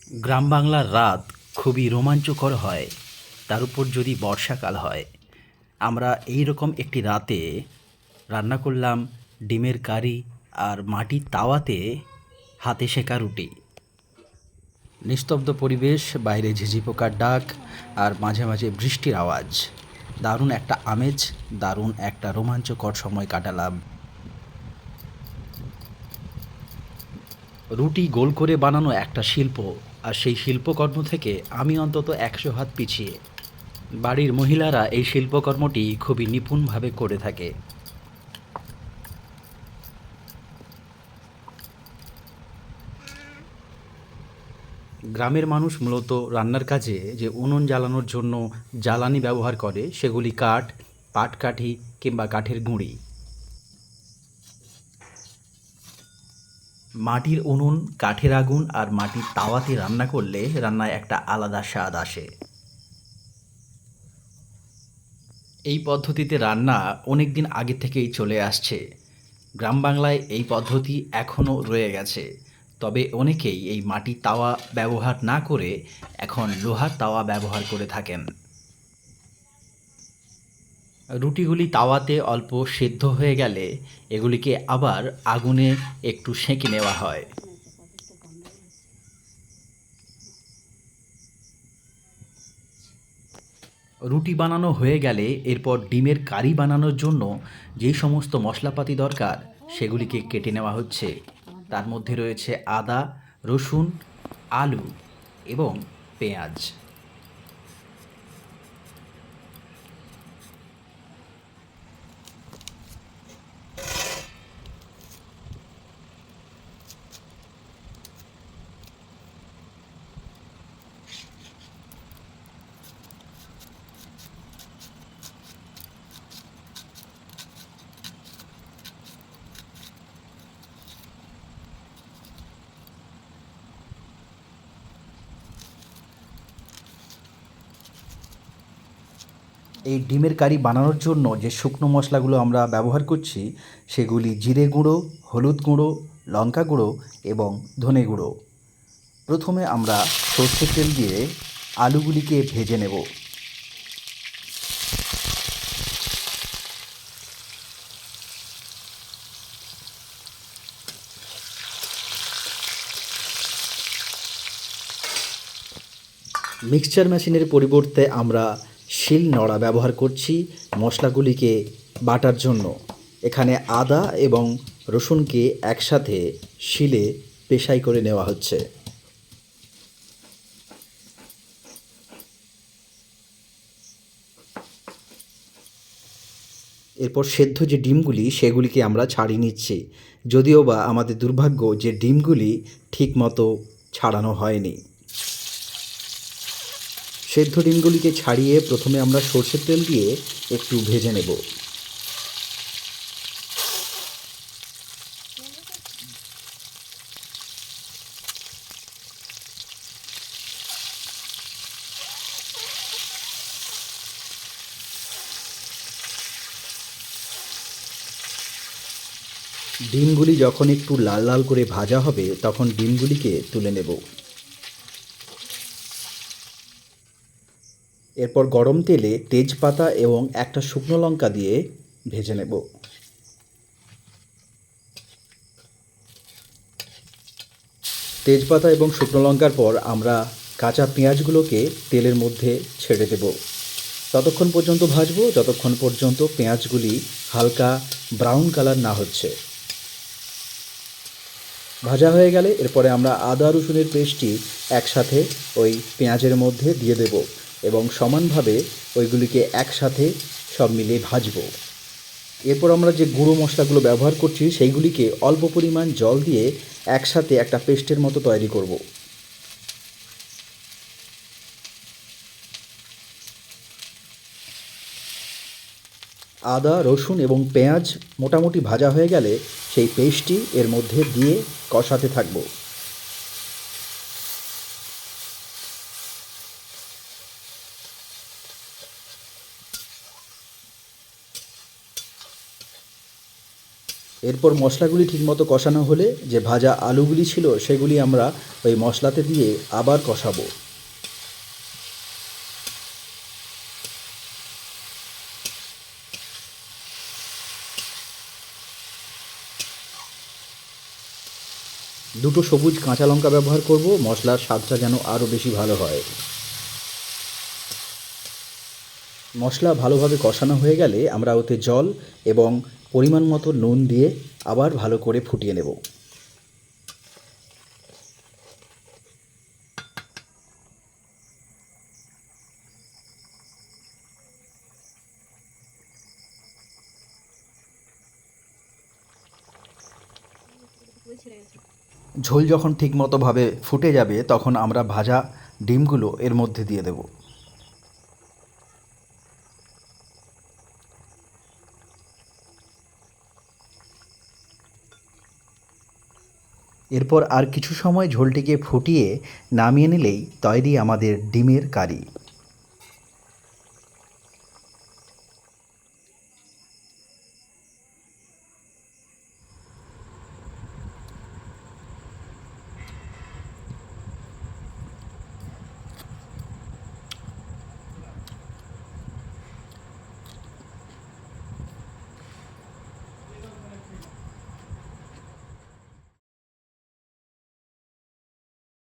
গ্রাম বাংলার রাত খুবই রোমাঞ্চকর হয়, তার উপর যদি বর্ষাকাল হয়। আমরা এই রকম একটি রাতে রান্না করলাম ডিমের কারি আর মাটির তাওয়াতে হাতে সেঁকা রুটি। নিস্তব্ধ পরিবেশ, বাইরে ঝিঝি পোকার ডাক আর মাঝে মাঝে বৃষ্টির আওয়াজ। দারুণ একটা আমেজ, দারুণ একটা রোমাঞ্চকর সময় কাটালাম। রুটি গোল করে বানানো একটা শিল্প, আর সেই শিল্পকর্ম থেকে আমি অন্তত 100 হাত পিছিয়ে। বাড়ির মহিলারা এই শিল্পকর্মটি খুবই নিপুণভাবে করে থাকে। গ্রামের মানুষ মূলত রান্নার কাজে যে উনুন জ্বালানোর জন্য জ্বালানি ব্যবহার করে সেগুলি কাঠ, পাটকাঠি কিংবা কাঠের গুঁড়ি। মাটির উনুন, কাঠের আগুন আর মাটির তাওয়াতে রান্না করলে রান্নায় একটা আলাদা স্বাদ আসে। এই পদ্ধতিতে রান্না অনেক দিন আগে থেকেই চলে আসছে। গ্রাম বাংলায় এই পদ্ধতি এখনও রয়ে গেছে। তবে অনেকেই এই মাটির তাওয়া ব্যবহার না করে এখন লোহার তাওয়া ব্যবহার করে থাকেন। রুটিগুলি তাওয়াতে অল্প সেদ্ধ হয়ে গেলে এগুলিকে আবার আগুনে একটু সেঁকে নেওয়া হয়। রুটি বানানো হয়ে গেলে এরপর ডিমের কারি বানানোর জন্য যেই সমস্ত মশলাপাতি দরকার সেগুলিকে কেটে নেওয়া হচ্ছে। তার মধ্যে রয়েছে আদা, রসুন, আলু এবং পেঁয়াজ। এই ডিমের কারি বানানোর জন্য যে শুকনো মশলাগুলো আমরা ব্যবহার করছি সেগুলি জিরে গুঁড়ো, হলুদ গুঁড়ো, লঙ্কা গুঁড়ো এবং ধনে গুঁড়ো। প্রথমে আমরা সর্ষের তেল দিয়ে আলুগুলিকে ভেজে নেব। মিক্সচার মেশিনের পরিবর্তে আমরা শিল নোড়া ব্যবহার করছি মশলাগুলিকে বাটার জন্য। এখানে আদা এবং রসুনকে একসাথে শিলে পেশাই করে নেওয়া হচ্ছে। এরপর সেদ্ধ যে ডিমগুলি সেগুলিকে আমরা ছাড়িয়ে নিচ্ছি। যদিও বা আমাদের দুর্ভাগ্য যে ডিমগুলি ঠিকমতো ছাড়ানো হয়নি। সেদ্ধ ডিমগুলিকে ছাড়িয়ে প্রথমে আমরা সরষের তেল দিয়ে একটু ভেজে নেব। ডিমগুলি যখন একটু লাল লাল করে ভাজা হবে তখন ডিমগুলিকে তুলে নেব। এরপর গরম তেলে তেজপাতা এবং একটা শুকনো লঙ্কা দিয়ে ভেজে নেব। তেজপাতা এবং শুকনো লঙ্কার পর আমরা কাঁচা পেঁয়াজগুলোকে তেলের মধ্যে ছেড়ে দেব। ততক্ষণ পর্যন্ত ভাজবো যতক্ষণ পর্যন্ত পেঁয়াজগুলি হালকা ব্রাউন কালার না হচ্ছে। ভাজা হয়ে গেলে এরপরে আমরা আদা রসুনের পেস্টটি একসাথে ওই পেঁয়াজের মধ্যে দিয়ে দেব এবং সমানভাবে ওইগুলিকে একসাথে সব মিলিয়ে ভাজবো। এরপর আমরা যে গুঁড়ো মশলাগুলো ব্যবহার করছি সেইগুলিকে অল্প পরিমাণ জল দিয়ে একসাথে একটা পেস্টের মতো তৈরি করব। আদা রসুন এবং পেঁয়াজ মোটামুটি ভাজা হয়ে গেলে সেই পেস্টটি এর মধ্যে দিয়ে কষাতে থাকবো। এরপর মশলাগুলি ঠিকমতো কষানো হলে যে ভাজা আলুগুলি ছিল সেগুলি আমরা ওই মশলাতে দিয়ে আবার কষাবো। দুটো সবুজ কাঁচা লঙ্কা ব্যবহার করব, মশলার স্বাদটা যেন আরও বেশি ভালো হয়। মশলা ভালোভাবে কষানো হয়ে গেলে আমরা ওতে জল এবং পরিমাণ মতো নুন দিয়ে আবার ভালো করে ফুটিয়ে নেব। ঝোল যখন ঠিকমতোভাবে ফুটে যাবে তখন আমরা ভাজা ডিমগুলো এর মধ্যে দিয়ে দেব। এরপর আর কিছু সময় ঝোলটিকে ফুটিয়ে নামিয়ে নিলেই তৈরি আমাদের ডিমের কারি।